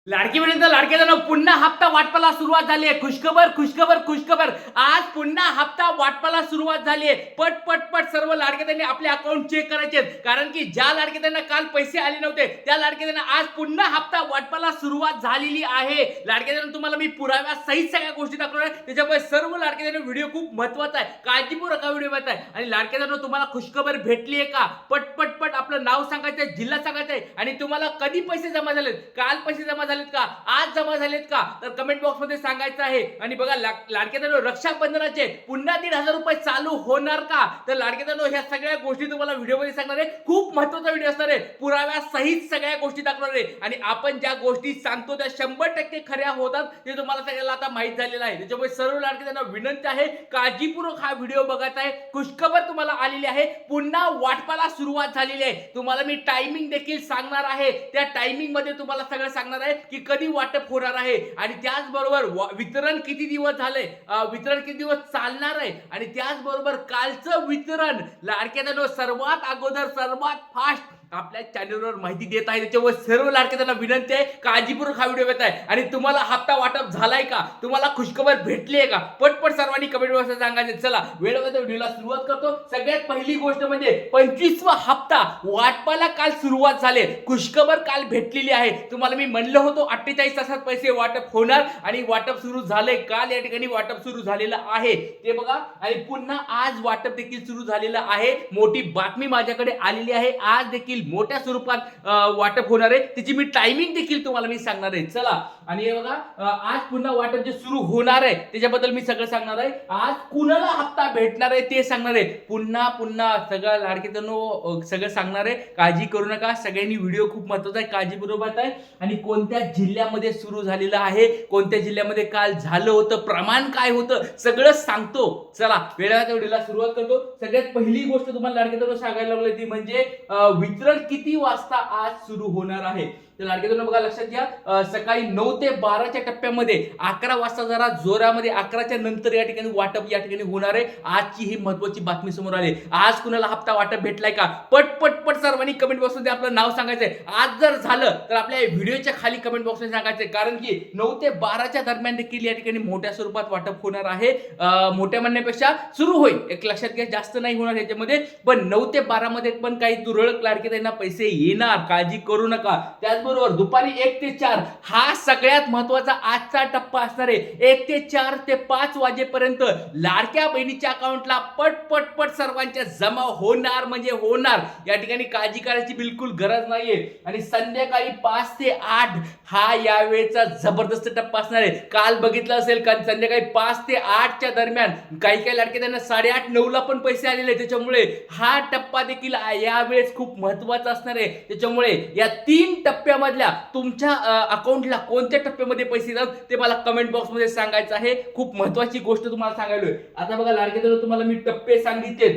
लाडकी बहिणीचा लाडक्याला पुन्हा हप्ता वाटपाला सुरुवात झाली आहे. खुशखबर खुशखबर खुशखबर. आज पुन्हा हप्ता वाटपाला सुरुवात झाली आहे. पट पट पट सर्व लाडक्यांनी आपले अकाउंट चेक करायचे, कारण की ज्या लाडक्यांना काल पैसे आले नव्हते त्या लाडक्यांना आज पुन्हा हप्ता वाटपाला सुरुवात झालेली आहे. लाडक्यांना तुम्हाला मी पुराव्या सहित सगळ्या गोष्टी दाखवणार आहे. त्याच्यामुळे सर्व लाडक्यांना व्हिडिओ खूप महत्त्वाचा आहे, काळजीपूर्वक हा व्हिडिओ बघताय. आणि लाडक्यांना तुम्हाला खुशखबर भेटली आहे का? पट पट पट आपलं नाव सांगायचं आहे, जिल्हा सांगायचा आहे आणि तुम्हाला कधी पैसे जमा झालेत, काल पैसे जमा झालेत का, आज जमा झालेत का, तर कमेंट बॉक्स मध्ये सांगायचं आहे. आणि बघा लाडक्यांनो रक्षाबंधनाचे पुन्हा 1,500 रुपये चालू होणार का, तर लाडक्यांनो ह्या सगळ्या गोष्टी तुम्हाला व्हिडिओ मध्ये सांगणार आहे. खूप महत्त्वाचा व्हिडिओ असणार आहे, पुराव्या सहित सगळ्या गोष्टी दाखवणार आहे. आणि आपण ज्या गोष्टी सांगतो त्या 100% खऱ्या होतात हे तुम्हाला सगळ्याला आता माहित झालेलं आहे. त्याच्यामुळे सर्व लाडक्यांना विनंती आहे, काळजीपूर्वक हा व्हिडिओ बघायचा आहे. खुशखबर तुम्हाला आलेली आहे, पुन्हा वाटपाला सुरुवात झालेली आहे. तुम्हाला मी टायमिंग देखील सांगणार आहे, त्या टायमिंग मध्ये तुम्हाला सगळं सांगणार आहे की कधी वाटप होणार आहे आणि त्याचबरोबर वितरण किती दिवस झाले, वितरण किती दिवस चालणार आहे आणि त्याचबरोबर कालचं वितरण लाडक्यांना सर्वात अगोदर सर्वात फास्ट आपल्या चॅनलवर माहिती देत आहे. त्याच्यामुळे सर्व लाडक्यांना विनंती आहे, काळजीपूर्वक हा व्हिडिओ बघताय. आणि तुम्हाला हप्ता वाटप झालाय का, तुम्हाला खुशखबर भेटली आहे का, पटपट सर्वांनी कमेंट बॉक्समध्ये सांगायचे. चला वेळेमध्ये व्हिडिओला सुरुवात करतो. सगळ्यात पहिली गोष्ट म्हणजे 25वा हप्ता वाटपाला काल सुरुवात झाली. खुशखबर काल भेटलेली आहे. तुम्हाला मी म्हणलं होतं 48 तासात पैसे वाटप होणार आणि वाटप सुरू झाले. काल या ठिकाणी वाटप सुरू झालेलं आहे ते बघा. आणि पुन्हा आज वाटप देखील सुरू झालेलं आहे. मोठी बातमी माझ्याकडे आलेली आहे, आज देखील मोठ्या स्वरूपात वाटप होणार आहे. त्याची मी टायमिंग देखील तुम्हाला मी सांगणार आहे. चला आणि हे बघा, आज पुन्हा वाटप जे सुरू होणार आहे त्याच्याबद्दल मी सगळं सांगणार आहे. आज कुणाला हप्ता भेटणार आहे ते सांगणार आहे. पुन्हा पुन्हा सगळं लाडक्यांनो सगळं सांगणार आहे, काळजी करू नका. सगळ्यांनी व्हिडिओ खूप महत्त्वाचा आहे, काळजीपूर्वक आहे. आणि कोणत्या जिल्ह्यामध्ये सुरू झालेलं आहे, कोणत्या जिल्ह्यामध्ये काल झालं होतं, प्रमाण काय होतं, सगळं सांगतो. चला वेळेला व्हिडिओला सुरुवात करतो. सगळ्यात पहिली गोष्ट तुम्हाला लाडक्यांनो सांगायला लागली ती म्हणजे वितरण किती वाजता आज सुरू होणार आहे. तर लाडक्यांनो बघा लक्षात घ्या, सकाळी 9 ते 12च्या टप्प्यामध्ये 11 वाजता जरा जोरामध्ये 11च्या नंतर या ठिकाणी वाटप या ठिकाणी होणार आहे. आजची ही महत्त्वाची बातमी समोर आली. आज कुणाला हप्ता वाटप भेटलाय का, पट पट पट सर्वांनी कमेंट बॉक्स मध्ये आपलं नाव सांगायचंय. आज जर झालं तर आपल्या व्हिडिओच्या खाली कमेंट बॉक्स मध्ये सांगायचंय, कारण की 9 ते 12च्या दरम्यान देखील या ठिकाणी मोठ्या स्वरूपात वाटप होणार आहे. मोठ्या म्हणण्यापेक्षा सुरू होईल, एक लक्षात घ्या, जास्त नाही होणार याच्यामध्ये, पण 9 ते 12 मध्ये पण काही तुरळक लाडक्यांना पैसे येणार, काळजी करू नका. त्याचबरोबर दुपारी 1 ते 4 हा सगळ्यात महत्त्वाचा आजचा टप्पा असणार आहे. 1 ते 4 ते 5 वाजेपर्यंत लाडक्या बहिणीच्या अकाउंटला पट पट पट सर्वांच्या जमा होणार म्हणजे होणार. या ठिकाणी काळजी करायची बिलकुल गरज नाहीये. आणि संध्याकाळी 5 ते 8 हा यावेळेचा जबरदस्त टप्पा असणार आहे. काल बघितलं असेल का, संध्याकाळी 5 ते 8च्या दरम्यान काही लाडक्यांना 8:30-9 ला पण पैसे आलेले. त्याच्यामुळे हा टप्पा देखील यावेळेस खूप महत्त्वाचा असणार आहे. त्याच्यामुळे या 3 टप्प्यामधल्या तुमच्या अकाउंटला कोणत्या टप्प्यामध्ये पैसे येतात ते मला कमेंट बॉक्स मध्ये सांगायचं आहे. खूप महत्त्वाची गोष्ट तुम्हाला सांगायलोय. आता बघा लाडक्यांनो तुम्हाला मी टप्पे सांगितले.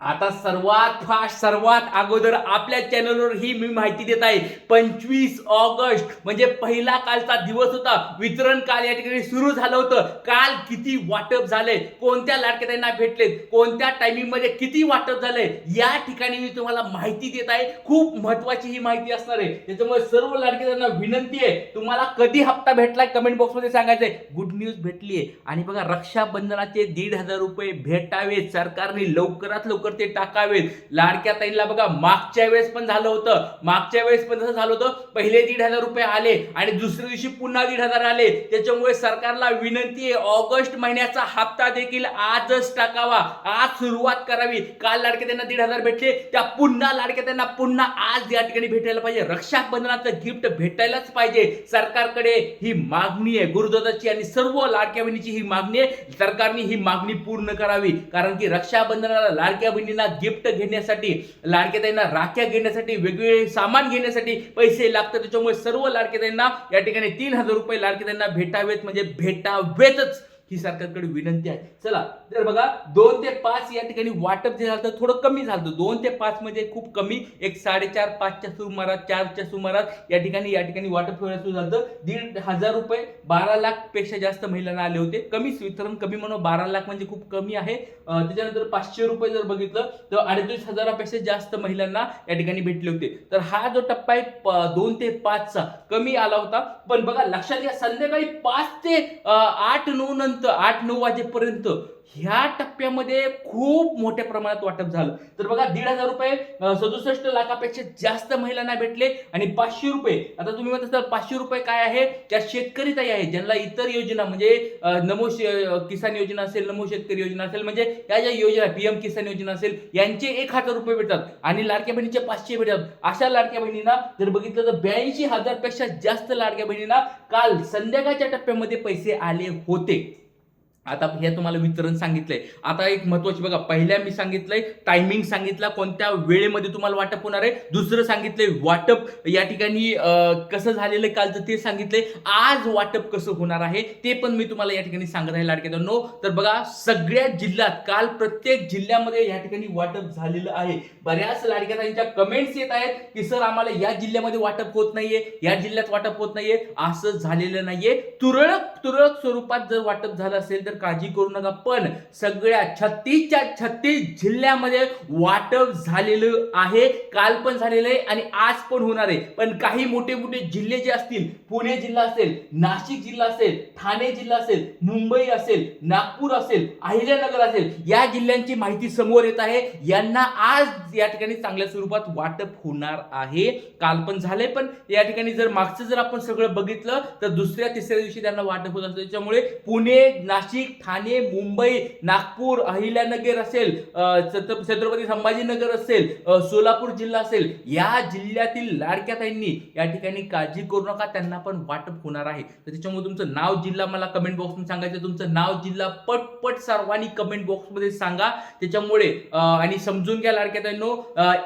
आता सर्वात फास्ट सर्वात अगोदर आपल्या चॅनलवर ही मी माहिती देत आहे. 25 ऑगस्ट म्हणजे पहिला कालचा दिवस होता. वितरण काल या ठिकाणी सुरू झालं होतं. काल किती वाटप झाले, कोणत्या लाडक्यांना भेटलेत, कोणत्या टायमिंग मध्ये किती वाटप झालंय, या ठिकाणी मी तुम्हाला माहिती देत आहे. खूप महत्त्वाची ही माहिती असणार आहे. त्याच्यामुळे सर्व लाडक्यांना विनंती आहे, तुम्हाला कधी हप्ता भेटलाय कमेंट बॉक्स मध्ये सांगायचंय. गुड न्यूज भेटली आहे. आणि बघा रक्षाबंधनाचे 1,500 रुपये भेटावेत, सरकारने लवकरात लवकर ते टाकावेत. लाडक्या ताईंना बघा मागच्या वेळेस पण झालं होतं, मागच्या वेळेस पण झालं होतं. पहिले 1,500 रुपये आले आणि दुसऱ्या दिवशी पुन्हा 1,500 आले. त्याच्यामुळे सरकारला विनंती आहे, ऑगस्ट महिन्याचा हप्ता देखील आजच टाकावा, आज सुरुवात करावी. काल लाडक्या त्यांना 1,500 भेटले, त्या पुन्हा लाडक्या त्यांना पुन्हा आज या ठिकाणी भेटायला पाहिजे. रक्षाबंधनाचं गिफ्ट भेटायलाच पाहिजे. सरकारकडे ही मागणी आहे, गुरुदादाची आणि सर्व लाडक्या बहिणीची ही मागणी आहे. सरकारने ही मागणी पूर्ण करावी, कारण की रक्षाबंधनाला लाडक्या बहिणींना गिफ्ट घेण्यासाठी, लाडक्या ताईंना राख्या घेण्यासाठी, वेगवेगळे सामान घेण्यासाठी पैसे लागतात. त्याच्यामुळे सर्व लाडक्या ताईंना या ठिकाणी 3,000 रुपये लाडक्या ताईंना भेटावेत म्हणजे भेटावेतच, ही सरकारकडे विनंती आहे. चला तर बघा 2 ते 5 या ठिकाणी वाटप जे झालं थोडं कमी झालं. 2 ते 5 मध्ये खूप कमी, एक 4.5 5च्या सुमारास 4च्या सुमारास या ठिकाणी वाटप सुरू झालं. 1,500 रुपये 12 लाख पेक्षा जास्त महिलांना आले होते. कमी वितरण, कमी म्हणून 12 लाख म्हणजे खूप कमी आहे. त्याच्यानंतर 500 रुपये जर बघितलं तर 38,000पेक्षा जास्त महिलांना या ठिकाणी भेटले होते. तर हा जो टप्पा आहे 2 ते 5चा कमी आला होता. पण बघा लक्षात घ्या, संध्याकाळी 5 ते 8-9 नंतर 8-9 वाजेपर्यंत ह्या टप्प्यामध्ये खूप मोठ्या प्रमाणात वाटप झालं. तर बघा 1,500 रुपये 67 लाखापेक्षा जास्त महिलांना भेटले. आणि 500 रुपये, आता तुम्ही म्हणत असाल 500 रुपये काय आहे, त्या शेतकरी ताई आहे ज्यांना इतर योजना म्हणजे नमो किसान योजना असेल, नमो शेतकरी योजना असेल, म्हणजे या ज्या योजना पीएम किसान योजना असेल यांचे 1,000 रुपये भेटतात आणि लाडक्या बहिणीचे 500 भेटतात. अशा लाडक्या बहिणींना जर बघितलं तर 82,000 पेक्षा जास्त लाडक्या बहिणींना काल संध्याकाळच्या टप्प्यामध्ये पैसे आले होते. आता हे तुम्हाला वितरण सांगितलंय. आता एक महत्वाची बघा, पहिल्या मी सांगितलंय टायमिंग सांगितला, कोणत्या वेळेमध्ये तुम्हाला वाटप होणार आहे. दुसरं सांगितलंय वाटप या ठिकाणी कसं झालेलं कालचं ते सांगितलंय. आज वाटप कसं होणार आहे ते पण मी तुम्हाला या ठिकाणी सांगत आहे लाडक्यांनो. तर बघा सगळ्या जिल्ह्यात काल प्रत्येक जिल्ह्यामध्ये या ठिकाणी वाटप झालेलं आहे. बऱ्याच लाडक्यांच्या कमेंट्स येत आहेत की सर आम्हाला या जिल्ह्यामध्ये वाटप होत नाहीये, या जिल्ह्यात वाटप होत नाहीये. असं झालेलं नाहीये. तुरळक स्वरूपात जर वाटप झालं असेल तर काळजी करू नका. पण सगळ्या 36च्या 36 जिल्ह्यामध्ये वाटप झालेलं आहे. काल पण झालेलं आहे आणि आज पण होणार आहे. पण काही मोठे मोठे जिल्हे जे असतील, पुणे जिल्हा असेल, नाशिक जिल्हा असेल, ठाणे जिल्हा असेल, मुंबई असेल, नागपूर असेल, अहिल्यानगर असेल, या जिल्ह्यांची माहिती समोर येत आहे. यांना आज या ठिकाणी चांगल्या स्वरूपात वाटप होणार आहे. काल पण झाले, पण या ठिकाणी जर मागचं जर आपण सगळं बघितलं तर दुसऱ्या तिसऱ्या दिवशी त्यांना वाटप होत असतं. त्याच्यामुळे पुणे, नाशिक, ठाणे, मुंबई, नागपूर, अहिल्यानगर असेल, छत्रपती संभाजीनगर असेल, सोलापूर जिल्हा असेल, या जिल्ह्यातील लाडक्या ताईंनी या ठिकाणी काळजी करू नका, त्यांना पण वाटप होणार आहे. तर त्याच्यामुळे तुमचं नाव, जिल्हा मला कमेंट बॉक्समध्ये सांगायचं. तुमचं नाव, जिल्हा पटपट सर्वांनी कमेंट बॉक्समध्ये सांगा. त्याच्यामुळे आणि समजून घ्या लाडक्या ताईंनो,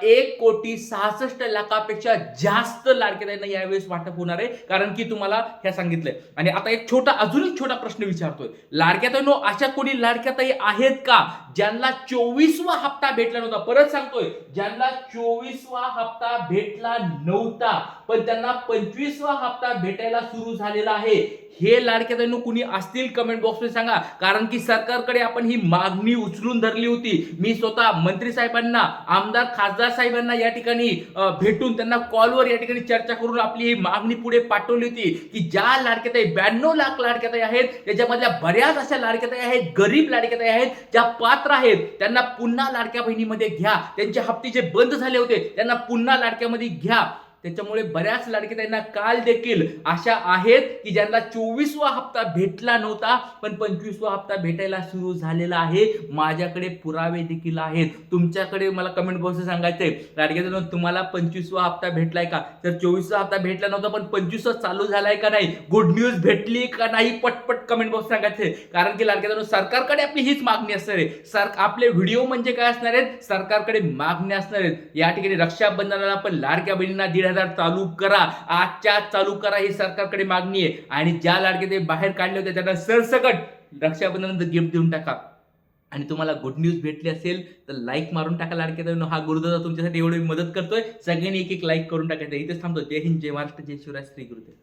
1,66,00,000पेक्षा जास्त लाडक्या ताईंना यावेळेस वाटप होणार आहे. कारण की तुम्हाला हे सांगितलंय. आणि आता अजून एक छोटा प्रश्न विचारतोय लाडक्या ताईंनो, अशा कोणी लाडक्या ताई आहेत का ज्यांना 24वा हप्ता भेटला नव्हता? परत सांगतोय, ज्यांना 24वा हप्ता भेटला नव्हता पण त्यांना 25वा हप्ता भेटायला सुरू झालेला आहे, हे लाडक्या ताईंनो कुणी असतील कमेंट बॉक्समध्ये सांगा. कारण की सरकारकडे आपण ही मागणी उचलून धरली होती. मी स्वतः मंत्री साहेबांना, आमदार खासदार साहेबांना या ठिकाणी भेटून त्यांना कॉलवर या ठिकाणी चर्चा करून आपली ही मागणी पुढे पाठवली होती की ज्या लाडक्या ताई 92 लाख लाडक्या ताई आहेत, त्याच्यामधल्या बऱ्याच अशा लाडक्या ताई आहेत, गरीब लाडक्या ताई आहेत, ज्या पात्र आहेत, त्यांना पुन्हा लाडक्या बहिणीमध्ये घ्या. त्यांचे हप्ते जे बंद झाले होते त्यांना पुन्हा लाडक्यामध्ये घ्या. त्याच्यामुळे बऱ्याच लाडक्यांना काल देखील अशा आहेत की ज्यांना 24वा हप्ता भेटला नव्हता पण 25वा हप्ता भेटायला सुरू झालेला आहे. माझ्याकडे पुरावे देखील आहेत. तुमच्याकडे मला कमेंट बॉक्समध्ये सांगायचंय लाडक्यांनो, तुम्हाला 25वा हप्ता भेटलाय का? तर 24वा हप्ता भेटला नव्हता पण 25वा चालू झालाय का नाही, गुड न्यूज भेटली का नाही, पटपट कमेंट बॉक्स सांगायचंय. कारण की लाडक्यांनो, सरकारकडे आपली हीच मागणी असणार आहे. आपले व्हिडिओ म्हणजे काय असणार आहेत, सरकारकडे मागणी असणार आहेत. या ठिकाणी रक्षाबंधनाला पण लाडक्या बहिणींना 1,500 चालू करा, आजच्या चालू करा, ही सरकारकडे मागणी आहे. आणि ज्या लाडके ते बाहेर काढले होते त्यांना सरसकट रक्षाबंधनानंतर गिफ्ट देऊन टाका. आणि तुम्हाला गुड न्यूज भेटली असेल तर लाईक मारून टाका लाडके ताईंनो. हा गुरुदादा तुमच्यासाठी एवढी मदत करतोय. सगळ्यांनी एक लाईक करून टाकायचं. इथेच थांबतो. जय हिंद, जय महाराष्ट्र, जय शिवराय, श्री गुरुदेव.